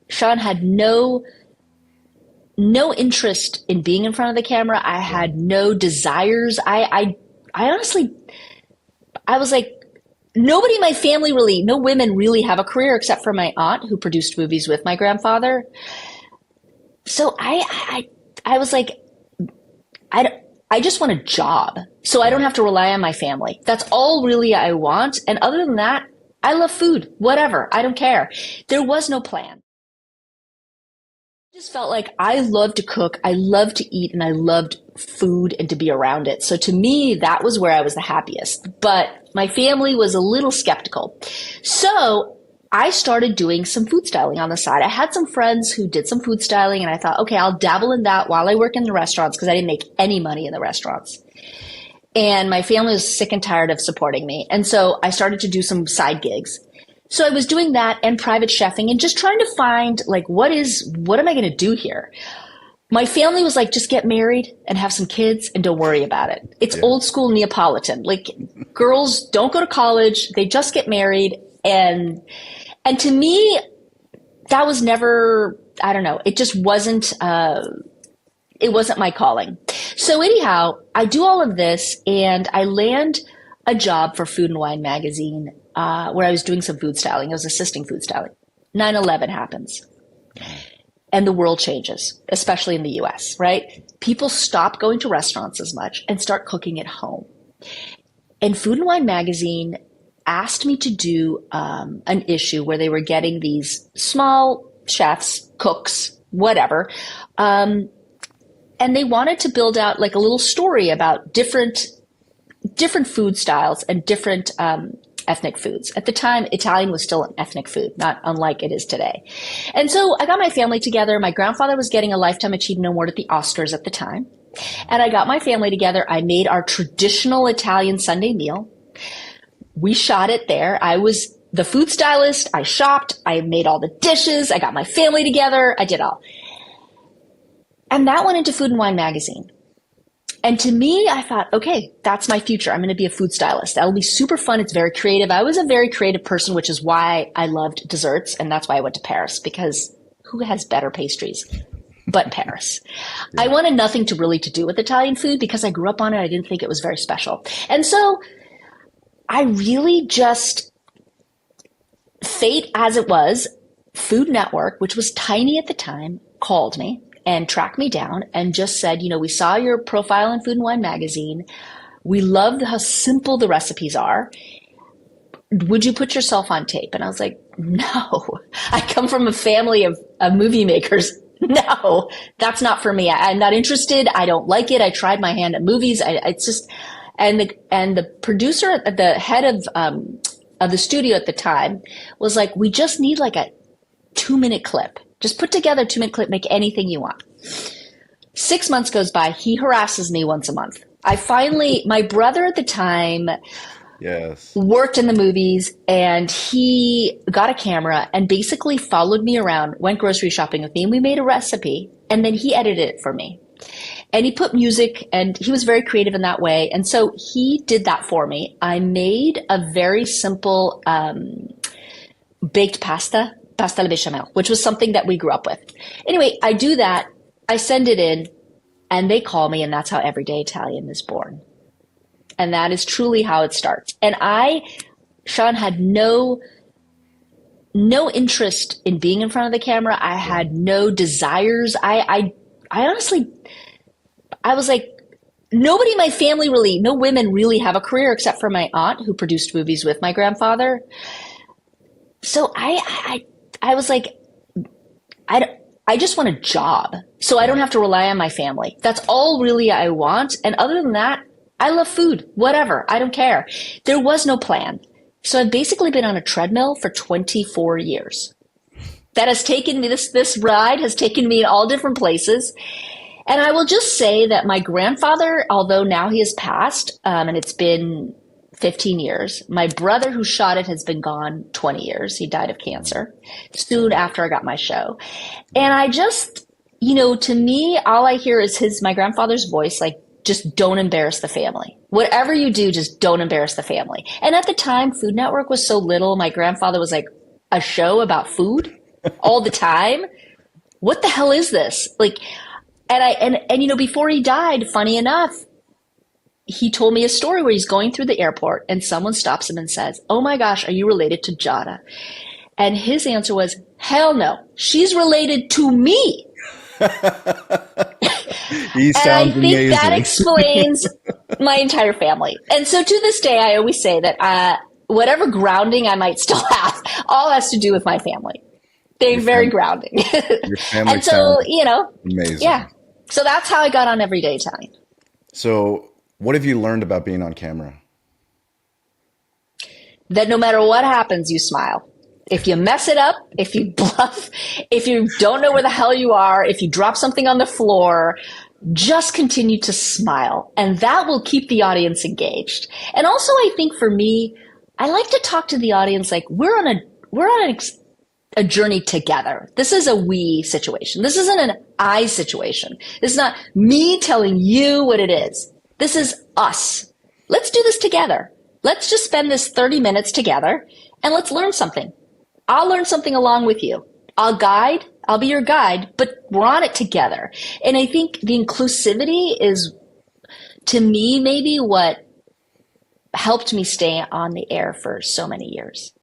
Shawn, had no interest in being in front of the camera. I had no desires. I honestly, I was like, nobody in my family really, no women really have a career except for my aunt who produced movies with my grandfather. So I was like, I just want a job so I don't have to rely on my family. That's all really I want. And other than that, I love food, whatever. I don't care. There was no plan. I just felt like I loved to cook, I loved to eat, and I loved food and to be around it. So to me, that was where I was the happiest. But my family was a little skeptical. So I started doing some food styling on the side. I had some friends who did some food styling, and I thought, okay, I'll dabble in that while I work in the restaurants because I didn't make any money in the restaurants. And my family was sick and tired of supporting me. And so I started to do some side gigs. So I was doing that and private chefing and just trying to find like, what am I going to do here? My family was like, just get married and have some kids and don't worry about it. It's old school Neapolitan. Like girls don't go to college. They just get married. And to me, that was never, I don't know. It just wasn't, it wasn't my calling. So anyhow, I do all of this and I land a job for Food and Wine magazine, where I was doing some food styling. I was assisting food styling. 9/11 happens and the world changes, especially in the US, right? People stop going to restaurants as much and start cooking at home. And Food and Wine magazine asked me to do an issue where they were getting these small chefs, cooks, whatever, and they wanted to build out like a little story about different food styles and different ethnic foods. At the time, Italian was still an ethnic food, not unlike it is today. And so I got my family together. My grandfather was getting a Lifetime Achievement Award at the Oscars at the time. And I got my family together. I made our traditional Italian Sunday meal. We shot it there. I was the food stylist. I shopped. I made all the dishes. I got my family together. I did all. And that went into Food and Wine magazine. And to me, I thought, okay, that's my future. I'm going to be a food stylist. That'll be super fun. It's very creative. I was a very creative person, which is why I loved desserts. And that's why I went to Paris, because who has better pastries but Paris? I wanted nothing to do with Italian food because I grew up on it. I didn't think it was very special. And so I really just, fate as it was, Food Network, which was tiny at the time, called me and tracked me down and just said, we saw your profile in Food and Wine magazine. We love how simple the recipes are. Would you put yourself on tape? And I was like, no, I come from a family of movie makers. No, that's not for me. I'm not interested. I don't like it. I tried my hand at movies. It's just, and the producer, the head of the studio at the time was like, we just need like a 2-minute clip. Just put together a 2-minute clip, make anything you want. 6 months goes by. He harasses me once a month. My brother at the time worked in the movies and he got a camera and basically followed me around, went grocery shopping with me, and we made a recipe and then he edited it for me. And he put music and he was very creative in that way. And so he did that for me. I made a very simple baked pasta alla bechamel, which was something that we grew up with. Anyway, I do that. I send it in and they call me, and that's how Everyday Italian is born. And that is truly how it starts. And Shawn, had no interest in being in front of the camera. I had no desires. I honestly, I was like, nobody in my family really, no women really have a career except for my aunt who produced movies with my grandfather. So I was like, I just want a job so I don't have to rely on my family. That's all really I want. And other than that, I love food, whatever. I don't care. There was no plan. So I've basically been on a treadmill for 24 years. That has taken me, this ride has taken me in all different places. And I will just say that my grandfather, although now he has passed, and it's been 15 years. My brother who shot it has been gone 20 years. He died of cancer soon after I got my show. And I just, to me, all I hear is my grandfather's voice, like, just don't embarrass the family. Whatever you do, just don't embarrass the family. And at the time, Food Network was so little. My grandfather was like, a show about food? all the time. What the hell is this? Like, and you know, before he died, funny enough, he told me a story where he's going through the airport and someone stops him and says, "Oh my gosh, are you related to Giada?" And his answer was, "Hell no, she's related to me." He And I sounds think that amazing. explains my entire family. And so to this day, I always say that whatever grounding I might still have, all has to do with my family. They're Your very fam- grounding. your family And so, sounds you know, yeah. amazing. So that's how I got on Everyday Italian. So, what have you learned about being on camera? That no matter what happens, you smile. If you mess it up, if you bluff, if you don't know where the hell you are, if you drop something on the floor, just continue to smile. And that will keep the audience engaged. And also, I think for me, I like to talk to the audience like we're on a journey together. This is a we situation. This isn't an I situation. This is not me telling you what it is. This is us. Let's do this together. Let's just spend this 30 minutes together and let's learn something. I'll learn something along with you. I'll be your guide, but we're on it together. And I think the inclusivity is, to me, maybe what helped me stay on the air for so many years.